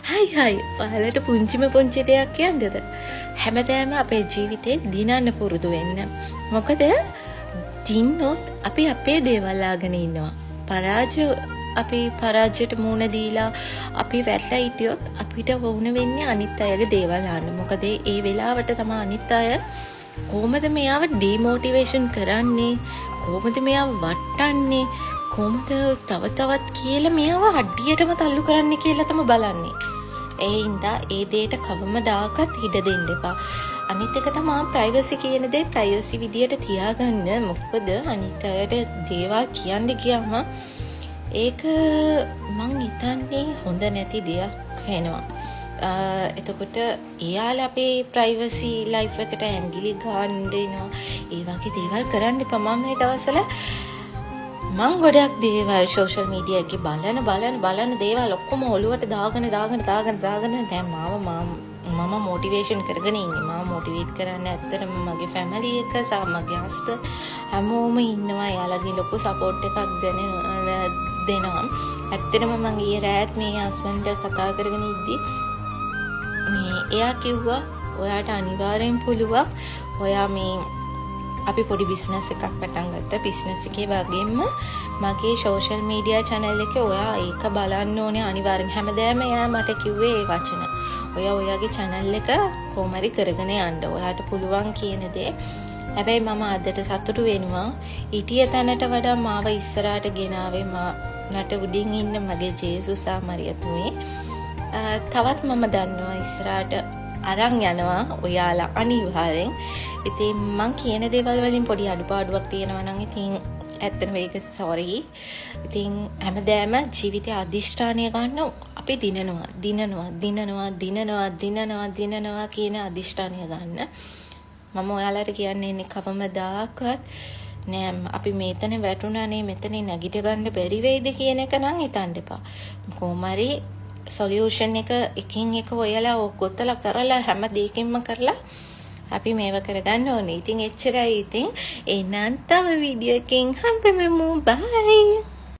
හයි ඔයාලට පුංචිම පුංචි දෙයක් කියන්නද? හැමදාම අපේ ජීවිතේ දිනන්න පුරුදු වෙන්න. මොකද දින්නොත් අපි අපේ දේවල් ආගෙන ඉන්නවා. අපි පරාජයට මුහුණ දීලා අපි වැටලා හිටියොත් අපිට වුණ වෙන්නේ අනිත් අයගේ දේවල් ආන්න. මොකද ඒ වෙලාවට තමයි අනිත් අය කොහොමද මෙයාව ඩිමෝටිවේෂන් කරන්නේ? කොහොමද මෙයාව වටන්නේ? කොහොමද තව තවත් කියලා මෙයාව අඩියටම තල්ලු කරන්න කියලා තමයි බලන්නේ. ඒ හින්දා ඒ දෙයට කවමදාකවත් ඉඩ දෙන්න එපා. අනිත් එක තමයි ප්‍රයිවසි කියන දේ ප්‍රයිවසි විදියට තියාගන්න. මොකද අනිත් අයට දේවල් කියන්න ගියාම ඒක මං හිතන්නේ හොඳ නැති දෙයක් වෙනවා. එතකොට එයාලා අපේ ප්‍රයිවසි ලයිෆ් එකට ඇඟිලි ගන්න දෙනවා. ඒ වගේ දේවල් කරන්න එපා. මම මේ දවස්වල මං ගොඩක් දේවල් සෝෂල් මීඩියා එකේ බලන දේවල් ඔක්කොම ඔලුවට දාගෙන දැන් මම මොටිවේෂන් කරගෙන ඉන්නේ. මම මොටිවේට් කරන්න ඇත්තටම මගේ ෆැමිලි එක සහ මගේ හස්බන්ඩ් හැමෝම ඉන්නවා. එයාලගේ ලොකු සපෝට් එකක් දෙනවා. ඇත්තටම මම ඊයේ රාත් මේ හස්බන්ඩ් කතා කරගෙන ඉද්දි එයා කිව්වා ඔයාට අනිවාර්යෙන් පුළුවන්. ඔයා මේ අපි පොඩි බිස්නස් එකක් පටන් ගත්තා. බිස්නස් එකේ වගේම මගේ සෝෂල් මීඩියා channel එකේ ඔයා ඒක බලන්න ඕනේ අනිවාර්යෙන්. හැමදාම එයා මට කිව්වේ ඒ වචන. ඔයා ඔයාගේ channel එක කොහොමරි කරගෙන යන්න. ඔයාට පුළුවන් කියන දේ. හැබැයි මම අදට සතුටු වෙනවා. ඊටිය තැනට වඩා මාව ඉස්සරහට ගෙනාවේ මට උඩින් ඉන්න මගේ ජේසුසා මරියතුමේ. තවත් මම දන්නවා ඉස්සරහට අරන් යනවා ඔයාලා අනිවාර්යෙන්. ඉතින් මං කියන දේවල් වලින් පොඩි අඩුපාඩුවක් තියෙනවා නම් ඉතින් ඇත්තටම ඒක සෝරි. ඉතින් හැමදාම ජීවිතයේ අදිෂ්ඨානය ගන්න අපි දිනනවා කියන අදිෂ්ඨානය ගන්න. මම ඔයාලට කියන්නේ කවමදාකවත් නෑ අපි මෙතන වැටුණානේ මෙතන නැගිට ගන්න බැරි වෙයිද කියන එක නම් හිතන්න එපා. කොහොමරි සොලියුෂන් එක එකින් එක ඔයාලා ගොතලා කරලා හැම දෙයකින්ම කරලා අපි මේව කරගන්න ඕනේ. ඉතින් එච්චරයි. ඉතින් එහෙනම් තව වීඩියෝ එකකින් හම්බෙමු. බයි.